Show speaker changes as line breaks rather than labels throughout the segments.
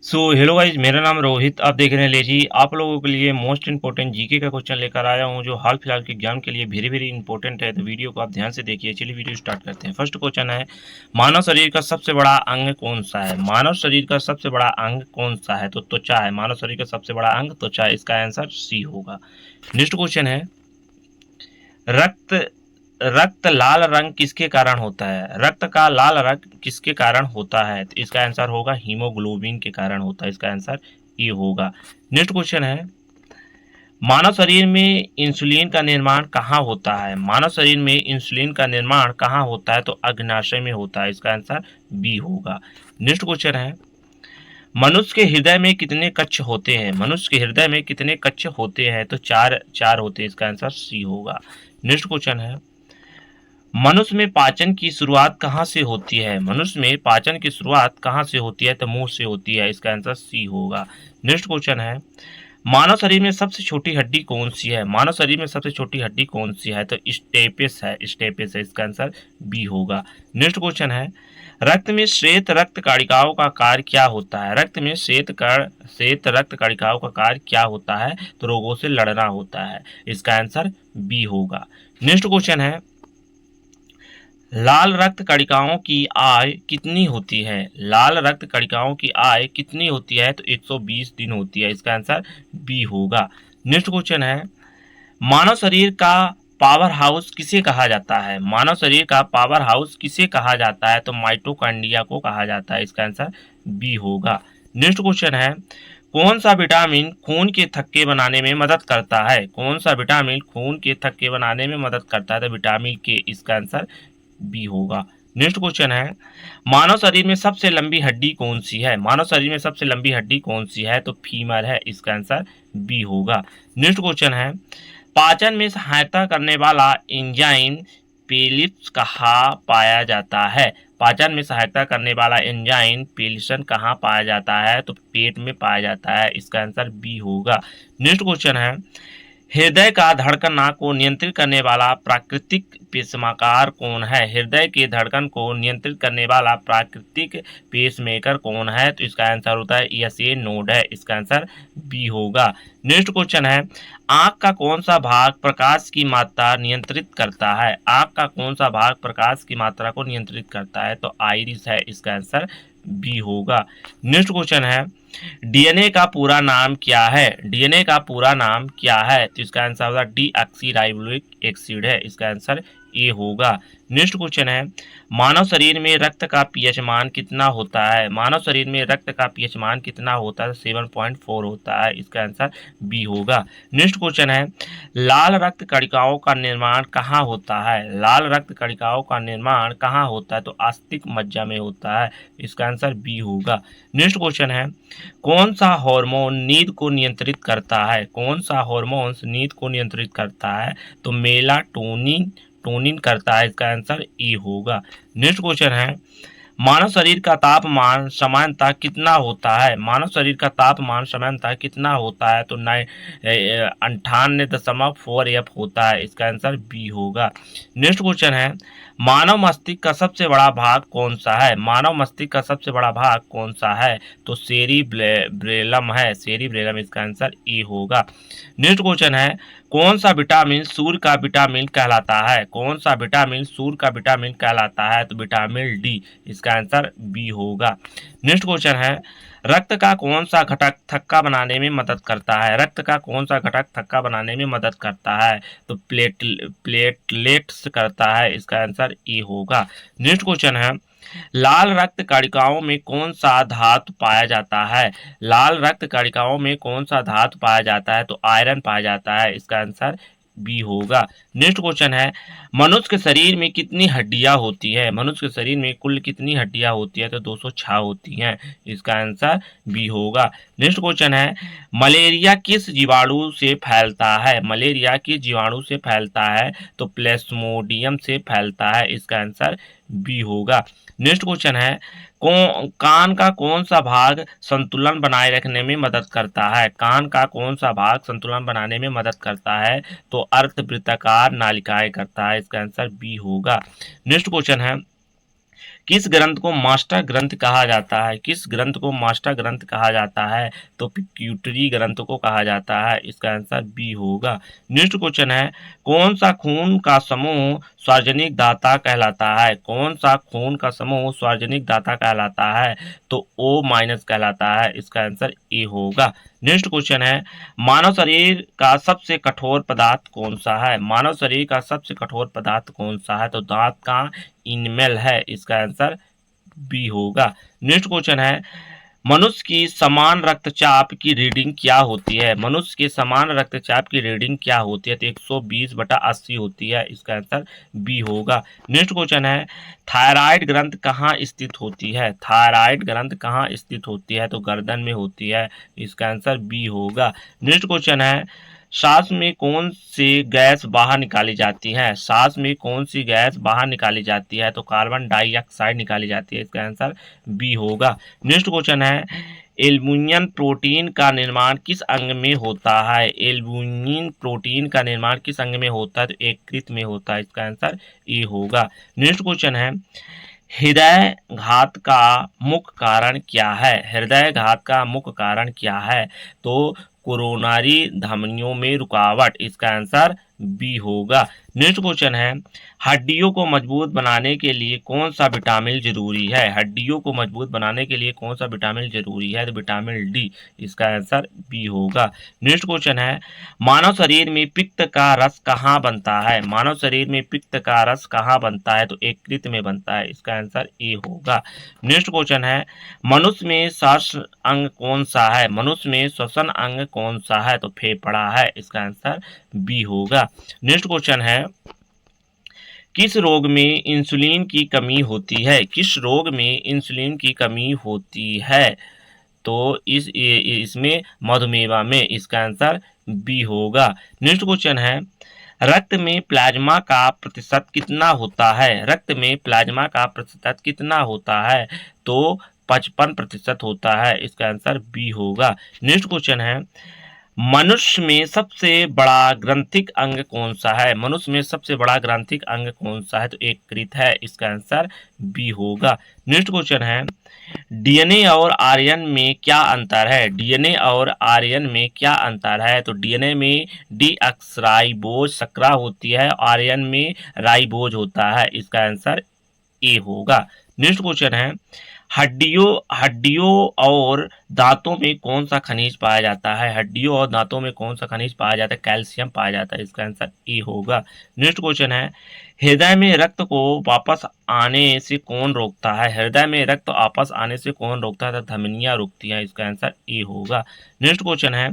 Hello guys, मेरा नाम रोहित। आप देख रहे हैं लेजी। आप लोगों के लिए मोस्ट इंपोर्टेंट जीके का क्वेश्चन लेकर आया हूं, जो हाल फिलहाल के एग्जाम के लिए वेरी वेरी इंपॉर्टेंट है। तो वीडियो को आप ध्यान से देखिए। चलिए वीडियो स्टार्ट करते हैं। फर्स्ट क्वेश्चन है, मानव शरीर का सबसे बड़ा अंग कौन सा है? मानव शरीर का सबसे बड़ा अंग कौन सा है? तो त्वचा है। मानव शरीर का सबसे बड़ा अंग त्वचा है। इसका आंसर सी होगा। नेक्स्ट क्वेश्चन है, रक्त रक्त लाल रंग किसके कारण होता है? रक्त का लाल रंग किसके कारण होता है? तो इसका आंसर होगा हीमोग्लोबिन के कारण होता है। इसका आंसर ये होगा। नेक्स्ट क्वेश्चन है, मानव शरीर में इंसुलिन का निर्माण कहाँ होता है? मानव शरीर में इंसुलिन का निर्माण कहाँ होता है? तो अग्नाशय में होता है। इसका आंसर बी होगा। नेक्स्ट क्वेश्चन है, मनुष्य के हृदय में कितने कक्ष होते हैं? मनुष्य के हृदय में कितने कक्ष होते हैं? तो चार चार होते हैं। इसका आंसर सी होगा। नेक्स्ट क्वेश्चन है, मनुष्य में पाचन की शुरुआत कहाँ से होती है? मनुष्य में पाचन की शुरुआत कहाँ से होती है? तो मुंह से होती है। इसका आंसर सी होगा। नेक्स्ट क्वेश्चन है, मानव शरीर में सबसे छोटी हड्डी कौन सी है? मानव शरीर में सबसे छोटी हड्डी कौन सी है? तो स्टेपिस है। स्टेपिस है। इसका आंसर बी होगा। नेक्स्ट क्वेश्चन है, रक्त में श्वेत रक्त कणिकाओं का कार्य क्या होता है? रक्त में श्वेत रक्त कणिकाओं का कार्य क्या होता है? तो रोगों से लड़ना होता है। इसका आंसर बी होगा। नेक्स्ट क्वेश्चन है, लाल रक्त कणिकाओं की आय कितनी होती है? लाल रक्त कणिकाओं की आय कितनी होती है? तो 120 दिन होती है। इसका आंसर बी होगा। नेक्स्ट क्वेश्चन है, मानव शरीर का पावर हाउस किसे कहा जाता है? मानव शरीर का पावर हाउस किसे कहा जाता है? तो माइटोकॉन्ड्रिया को कहा जाता है। इसका आंसर बी होगा। नेक्स्ट क्वेश्चन है, कौन सा विटामिन खून के थक्के बनाने में मदद करता है? कौन सा विटामिन खून के थक्के बनाने में मदद करता है? तो विटामिन के। इसका आंसर बी होगा। नेक्स्ट क्वेश्चन है, मानव शरीर में सबसे लंबी हड्डी कौन सी है? मानव शरीर में सबसे लंबी हड्डी कौन सी है? तो फीमर है। इसका आंसर बी होगा। नेक्स्ट क्वेश्चन है, पाचन में सहायता करने वाला एंजाइम पेलिप्स कहाँ पाया जाता है? पाचन में सहायता करने वाला एंजाइम पेलिसन कहाँ पाया जाता है? तो पेट में पाया जाता है। इसका आंसर बी होगा। नेक्स्ट क्वेश्चन है, हृदय का धड़कन को नियंत्रित करने वाला प्राकृतिक पेसमेकर कौन है? हृदय के धड़कन को नियंत्रित करने वाला प्राकृतिक पेसमेकर कौन है? तो इसका आंसर होता है यस, ये नोड है। इसका आंसर बी होगा। नेक्स्ट क्वेश्चन है, आंख का कौन सा भाग प्रकाश की मात्रा नियंत्रित करता है? आंख का कौन सा भाग प्रकाश की मात्रा को नियंत्रित करता है? तो आइरिस है। इसका आंसर बी होगा। नेक्स्ट क्वेश्चन है, डीएनए का पूरा नाम क्या है? डीएनए का पूरा नाम क्या है? तो इसका आंसर होगा डीऑक्सीराइबोन्यूक्लिक एसिड है। इसका आंसर ए होगा। नेक्स्ट क्वेश्चन है, मानव शरीर में रक्त का पीएच मान कितना होता है? मानव शरीर में रक्त का पीएच मान कितना होता है? 7.4 होता है। इसका आंसर बी होगा। नेक्स्ट क्वेश्चन है, लाल रक्त कणिकाओं का निर्माण कहाँ होता है? लाल रक्त कणिकाओं का निर्माण कहाँ होता है? तो आस्तिक मज्जा में होता है। इसका आंसर बी होगा। नेक्स्ट क्वेश्चन है, कौन सा हार्मोन नींद को नियंत्रित करता है? कौन सा हार्मोन नींद को नियंत्रित करता है? तो मेलाटोनिन टोनिन करता है। इसका आंसर ए होगा। नेक्स्ट क्वेश्चन है, मानव शरीर का तापमान सामान्यतः कितना होता है? मानव शरीर का तापमान सामान्यतः कितना होता है? तो 98.4 F होता है। इसका आंसर बी होगा। नेक्स्ट क्वेश्चन है, मानव मस्तिष्क का सबसे बड़ा भाग कौन सा है? मानव मस्तिष्क का सबसे बड़ा भाग कौन सा है? तो सेरिब्रेलम है। सेरिब्रेलम। इसका आंसर ए होगा। नेक्स्ट क्वेश्चन है, कौन सा विटामिन सूर्य का विटामिन कहलाता है? कौन सा विटामिन सूर्य का विटामिन कहलाता है? तो विटामिन डी। इसका आंसर बी होगा। नेक्स्ट क्वेश्चन है, रक्त का कौन सा घटक थक्का बनाने में मदद करता है? रक्त का कौन सा घटक थक्का बनाने में मदद करता है? तो प्लेटलेट्स करता है। इसका आंसर ए होगा। नेक्स्ट क्वेश्चन है, लाल रक्त कणिकाओं में कौन सा धातु पाया जाता है? लाल रक्त कणिकाओं में कौन सा धातु पाया जाता है? तो आयरन पाया जाता है। इसका आंसर बी होगा। नेक्स्ट क्वेश्चन है, मनुष्य के शरीर में कितनी हड्डियां होती है? मनुष्य के शरीर में कुल कितनी हड्डियां होती है? तो 206 होती हैं। इसका आंसर बी होगा। नेक्स्ट क्वेश्चन है, मलेरिया किस जीवाणु से फैलता है? मलेरिया किस जीवाणु से फैलता है? तो प्लेस्मोडियम से फैलता है। इसका आंसर बी होगा। नेक्स्ट क्वेश्चन है, कान का कौन सा भाग संतुलन बनाए रखने में मदद करता है? कान का कौन सा भाग संतुलन बनाने में मदद करता है? तो अर्धवृत्ताकार नालिकाएं करता है। इसका आंसर बी होगा। नेक्स्ट क्वेश्चन है, किस ग्रंथ को मास्टर ग्रंथ कहा जाता है? किस ग्रंथ को मास्टर ग्रंथ कहा जाता है? तो पिट्यूटरी ग्रंथ को कहा जाता है। इसका आंसर बी होगा। नेक्स्ट क्वेश्चन है, कौन सा खून का समूह सार्वजनिक दाता कहलाता है? कौन सा खून का समूह सार्वजनिक दाता कहलाता है? तो ओ माइनस कहलाता है। इसका आंसर ए होगा। नेक्स्ट क्वेश्चन है, मानव शरीर का सबसे कठोर पदार्थ कौन सा है? मानव शरीर का सबसे कठोर पदार्थ कौन सा है? तो दांत का इनमेल है। इसका आंसर बी होगा। नेक्स्ट क्वेश्चन है, मनुष्य की समान रक्तचाप की रीडिंग क्या होती है? मनुष्य के समान रक्तचाप की रीडिंग क्या होती है? तो 120/80 होती है। इसका आंसर बी होगा। नेक्स्ट क्वेश्चन है, थायराइड ग्रंथ कहाँ स्थित होती है? थायराइड ग्रंथ कहाँ स्थित होती है? तो गर्दन में होती है। इसका आंसर बी होगा। नेक्स्ट क्वेश्चन है, सांस में कौन सी गैस बाहर निकाली जाती है? सांस में कौन सी गैस बाहर निकाली जाती है? तो कार्बन डाइऑक्साइड निकाली जाती है। इसका आंसर बी होगा। नेक्स्ट क्वेश्चन है, एल्बुमिन प्रोटीन का निर्माण किस अंग में होता है? एल्बुमिन प्रोटीन का निर्माण किस अंग में होता है? तो यकृत में होता है। इसका आंसर ए होगा। नेक्स्ट क्वेश्चन है, हृदय घात का मुख्य कारण क्या है? हृदय घात का मुख्य कारण क्या है? तो कोरोनरी धमनियों में रुकावट। इसका आंसर बी होगा। नेक्स्ट क्वेश्चन है, हड्डियों को मजबूत बनाने के लिए कौन सा विटामिन जरूरी है? हड्डियों को मजबूत बनाने के लिए कौन सा विटामिन जरूरी है? तो विटामिन डी। इसका आंसर बी होगा। नेक्स्ट क्वेश्चन है, मानव शरीर में पित्त का रस कहाँ बनता है? मानव शरीर में पित्त का रस कहाँ बनता है? तो यकृत में बनता है। इसका आंसर ए होगा। नेक्स्ट क्वेश्चन है, मनुष्य में श्वसन अंग कौन सा है? मनुष्य में श्वसन अंग कौन सा है? तो फेफड़ा है। इसका आंसर बी होगा। नेक्स्ट क्वेश्चन है, किस रोग में इंसुलिन की कमी होती है? किस रोग में इंसुलिन की कमी होती है? तो इसमें मधुमेह में। इसका आंसर बी होगा। नेक्स्ट क्वेश्चन है, रक्त में प्लाज्मा का प्रतिशत कितना होता है? रक्त में प्लाज्मा का प्रतिशत कितना होता है? तो 55% होता है। इसका आंसर बी होगा। नेक्स्ट क्वेश्चन है, मनुष्य में सबसे बड़ा ग्रंथिक अंग कौन सा है? मनुष्य में सबसे बड़ा ग्रंथिक अंग कौन सा है? तो यकृत है। इसका आंसर बी होगा। नेक्स्ट क्वेश्चन है, डीएनए और आरएन में क्या अंतर है? डीएनए और आरएन में क्या अंतर है? तो डीएनए में डीऑक्सराइबोज शर्करा होती है, आरएन में राइबोज होता है। इसका आंसर ए होगा। नेक्स्ट क्वेश्चन है, हड्डियों हड्डियों और दांतों में कौन सा खनिज पाया जाता है? हड्डियों और दांतों में कौन सा खनिज पाया जाता है? कैल्शियम पाया जाता है। इसका आंसर ए होगा। नेक्स्ट क्वेश्चन है, हृदय में रक्त को वापस आने से कौन रोकता है? हृदय में रक्त वापस आने से कौन रोकता है? तो धमनियां रोकती हैं। इसका आंसर ए होगा। नेक्स्ट क्वेश्चन है,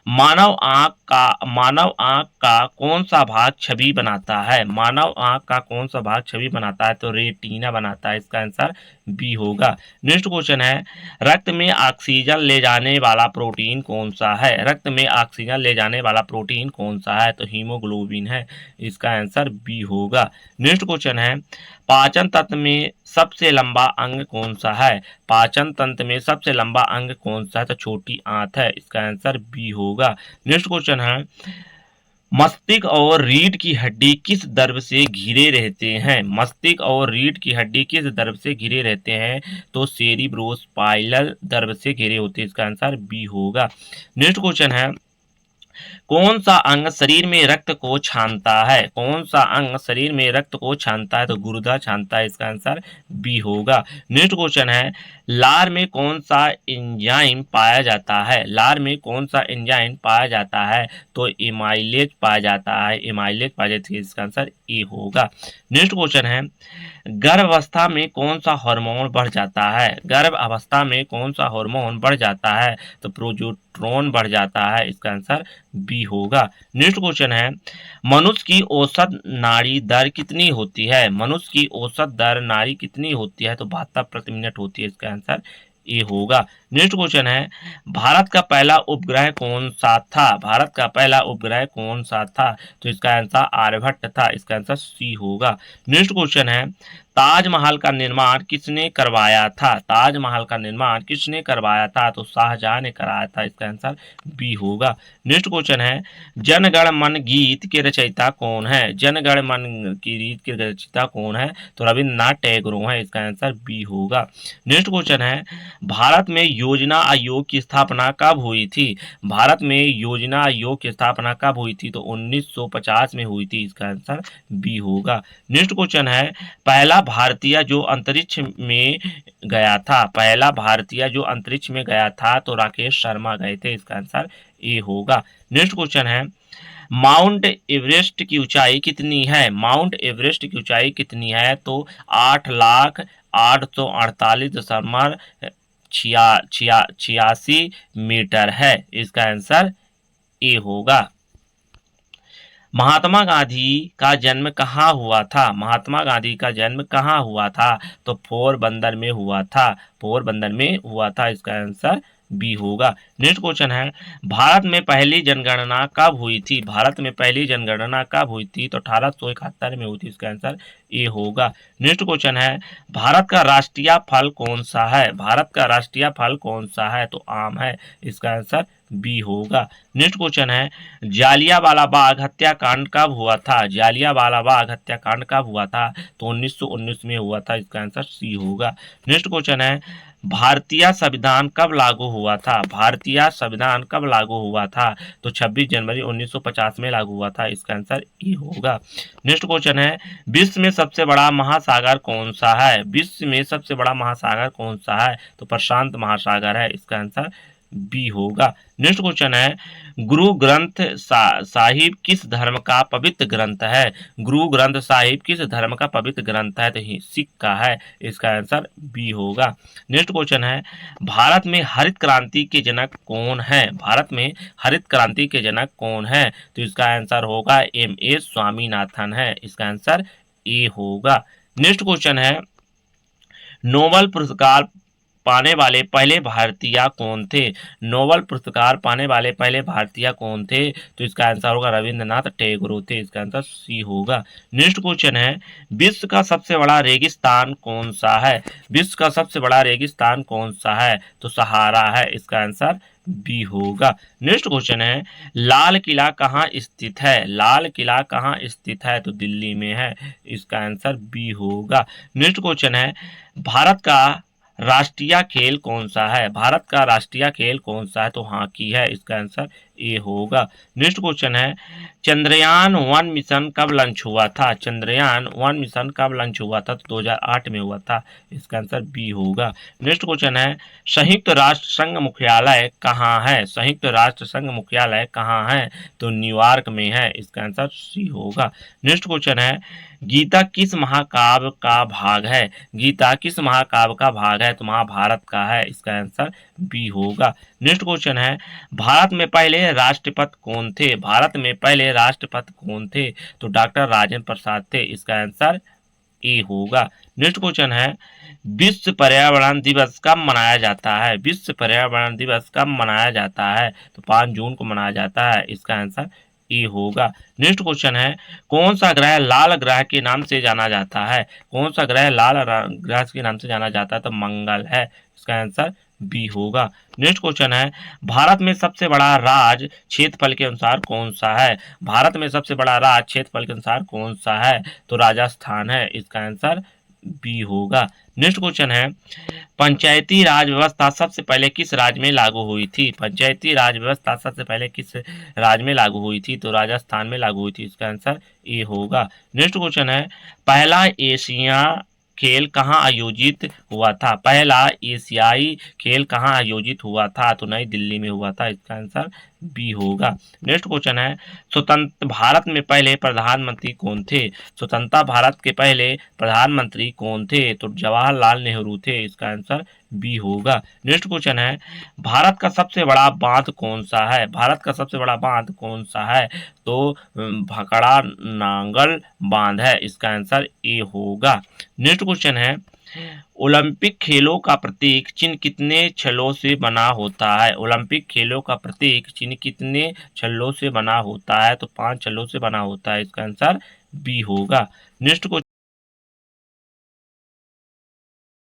मानव आंख का कौन सा भाग छवि बनाता है? मानव आंख का कौन सा भाग छवि बनाता है? तो रेटिना बनाता है। इसका आंसर बी होगा। नेक्स्ट क्वेश्चन है, रक्त में ऑक्सीजन ले जाने वाला प्रोटीन कौन सा है? रक्त में ऑक्सीजन ले जाने वाला प्रोटीन कौन सा है? तो हीमोग्लोबिन है। इसका आंसर बी होगा। नेक्स्ट क्वेश्चन है, पाचन तंत्र में सबसे लंबा अंग कौन सा है? पाचन तंत्र में सबसे लंबा अंग कौन सा है? तो छोटी आंत है। इसका आंसर बी होगा। नेक्स्ट क्वेश्चन है, मस्तिष्क और रीढ़ की हड्डी किस द्रव से घिरे रहते हैं? मस्तिष्क और रीढ़ की हड्डी किस द्रव से घिरे रहते हैं? तो सेरिब्रोस्पाइनल द्रव से घिरे होते हैं। इसका आंसर बी होगा। नेक्स्ट क्वेश्चन है, कौन सा अंग शरीर में रक्त को छानता है? कौन सा अंग शरीर में रक्त को छानता है? तो गुर्दा छानता है। इसका आंसर बी होगा। नेक्स्ट क्वेश्चन है, लार में कौन सा एंजाइम पाया जाता है? लार में कौन सा एंजाइम पाया जाता है? तो एमाइलेज पाया जाता है। एमाइलेज पाया जाता है। इसका आंसर ए होगा। नेक्स्ट क्वेश्चन है, गर्भावस्था में कौन सा हार्मोन बढ़ जाता है? गर्भ अवस्था में कौन सा हार्मोन बढ़ जाता है? तो प्रोजेस्टेरोन बढ़ जाता है। इसका आंसर बी होगा। नेक्स्ट क्वेश्चन है, मनुष्य की औसत नाड़ी दर कितनी होती है? मनुष्य की औसत दर नाड़ी कितनी होती है? तो 72 प्रति मिनट होती है। इसका आंसर ए होगा। नेक्स्ट क्वेश्चन है भारत का पहला उपग्रह कौन सा था? भारत का पहला उपग्रह कौन सा था? तो इसका आंसर आर्यभट्ट था, इसका आंसर सी होगा। नेक्स्ट क्वेश्चन है ताजमहल का निर्माण किसने करवाया था? ताजमहल का निर्माण किसने करवाया था? तो शाहजहां ने कराया था, इसका आंसर बी होगा। नेक्स्ट क्वेश्चन है जनगण मन गीत के रचयिता कौन है? जनगण मन की गीत के रचयिता कौन है? तो रविन्द्रनाथ टैगोर है, इसका आंसर बी होगा। नेक्स्ट क्वेश्चन है भारत में योजना आयोग की स्थापना कब हुई थी? भारत में योजना आयोग की स्थापना कब हुई थी? तो 1950 में हुई थी, इसका आंसर बी होगा। नेक्स्ट क्वेश्चन है पहला भारतीय जो अंतरिक्ष में गया था, पहला भारतीय जो अंतरिक्ष में गया था तो राकेश शर्मा गए थे, इसका आंसर ए होगा। नेक्स्ट क्वेश्चन है माउंट एवरेस्ट की ऊंचाई कितनी है? माउंट एवरेस्ट की ऊंचाई कितनी है? तो 8,08,48,86 मीटर है, इसका आंसर ए होगा। महात्मा गांधी का जन्म कहाँ हुआ था? महात्मा गांधी का जन्म कहाँ हुआ था? तो पोरबंदर में हुआ था, पोरबंदर में हुआ था, इसका आंसर बी होगा। नेक्स्ट क्वेश्चन है भारत में पहली जनगणना कब हुई थी? भारत में पहली जनगणना कब हुई थी? तो 1871 में हुई थी, इसका आंसर ए होगा। नेक्स्ट क्वेश्चन है भारत का राष्ट्रीय फल कौन सा है? भारत का राष्ट्रीय फल कौन सा है? तो आम है, इसका आंसर बी होगा। नेक्स्ट क्वेश्चन है जालियांवाला बाग हत्याकांड कब हुआ था? जालियांवाला बाग हत्याकांड कब हुआ था? तो 1919 में हुआ था, इसका आंसर सी होगा। नेक्स्ट क्वेश्चन है भारतीय संविधान कब लागू हुआ था? भारतीय संविधान कब लागू हुआ था? तो 26 जनवरी 1950 में लागू हुआ था, इसका आंसर ई होगा। नेक्स्ट क्वेश्चन है विश्व में सबसे बड़ा महासागर कौन सा है? विश्व में सबसे बड़ा महासागर कौन सा है? तो प्रशांत महासागर है, इसका आंसर बी होगा। नेक्स्ट क्वेश्चन है गुरु ग्रंथ साहिब किस धर्म का पवित्र ग्रंथ है? गुरु ग्रंथ साहिब किस धर्म का पवित्र ग्रंथ है? तो सिख का है, इसका आंसर बी होगा। नेक्स्ट क्वेश्चन है भारत में हरित क्रांति के जनक कौन है? भारत में हरित क्रांति के जनक कौन है? तो इसका आंसर होगा M.A. स्वामीनाथन है, इसका आंसर ए होगा। नेक्स्ट क्वेश्चन है नोबेल पुरस्कार पाने वाले पहले भारतीय कौन थे? नोबेल पुरस्कार पाने वाले पहले भारतीय कौन थे? तो इसका आंसर होगा रविंद्रनाथ टैगोर थे, इसका आंसर सी होगा। नेक्स्ट क्वेश्चन है विश्व का सबसे बड़ा रेगिस्तान कौन सा है? विश्व का सबसे बड़ा रेगिस्तान कौन सा है? तो सहारा है, इसका आंसर बी होगा। नेक्स्ट क्वेश्चन है लाल किला कहाँ स्थित है? लाल किला कहाँ स्थित है? तो दिल्ली में है, इसका आंसर बी होगा। नेक्स्ट क्वेश्चन है भारत का राष्ट्रीय खेल कौन सा है? भारत का राष्ट्रीय खेल कौन सा है? तो हॉकी है, इसका आंसर ए होगा। नेक्स्ट क्वेश्चन है चंद्रयान 1 मिशन कब लॉन्च हुआ था? चंद्रयान 1 मिशन कब लॉन्च हुआ था? तो 2008 में हुआ था, इसका आंसर बी होगा। नेक्स्ट क्वेश्चन है संयुक्त राष्ट्र संघ मुख्यालय कहाँ है? संयुक्त राष्ट्र संघ मुख्यालय कहाँ है? तो न्यूयॉर्क में है, इसका आंसर सी होगा। नेक्स्ट क्वेश्चन है गीता किस महाकाव्य का भाग है? गीता किस महाकाव्य का भाग है? तो महाभारत का है, इसका आंसर बी होगा। नेक्स्ट क्वेश्चन है भारत में पहले राष्ट्रपति कौन थे? भारत में पहले राष्ट्रपति कौन थे? तो डॉक्टर राजेंद्र प्रसाद थे, इसका आंसर ए होगा। नेक्स्ट क्वेश्चन है विश्व पर्यावरण दिवस कब मनाया जाता है? विश्व पर्यावरण दिवस कब मनाया जाता है? तो 5 जून को मनाया जाता है, इसका आंसर ए होगा। नेक्स्ट क्वेश्चन है कौन सा ग्रह लाल ग्रह के नाम से जाना जाता है? कौन सा ग्रह लाल ग्रह के नाम से जाना जाता है? तो मंगल है, इसका आंसर बी होगा। नेक्स्ट क्वेश्चन है भारत में सबसे बड़ा राज्य क्षेत्रफल के अनुसार कौन सा है? भारत में सबसे बड़ा राज्य क्षेत्रफल के अनुसार कौन सा है? तो राजस्थान है, इसका आंसर बी होगा। नेक्स्ट क्वेश्चन है पंचायती राज व्यवस्था सबसे पहले किस राज्य में लागू हुई थी? पंचायती राज व्यवस्था सबसे पहले किस राज्य में लागू हुई थी? तो राजस्थान में लागू हुई थी, इसका आंसर ए होगा। नेक्स्ट क्वेश्चन है पहला एशिया खेल कहाँ आयोजित हुआ था? पहला एशियाई खेल कहाँ आयोजित हुआ था? तो नई दिल्ली में हुआ था, इसका आंसर बी होगा। नेक्स्ट क्वेश्चन है स्वतंत्र भारत में पहले प्रधानमंत्री कौन थे? स्वतंत्रता भारत के पहले प्रधानमंत्री कौन थे? तो जवाहरलाल नेहरू थे, इसका आंसर बी होगा। नेक्स्ट क्वेश्चन है भारत का सबसे बड़ा बांध कौन सा है? भारत का सबसे बड़ा बांध कौन सा है? तो भकड़ा नांगल बांध है, इसका आंसर ए होगा। नेक्स्ट क्वेश्चन है ओलंपिक खेलों का प्रतीक चिन्ह कितने छल्लों से बना होता है? ओलंपिक खेलों का प्रतीक चिन्ह कितने छल्लों से बना होता है? तो 5 छल्लों से बना होता है। इसका आंसर बी होगा। नेक्स्ट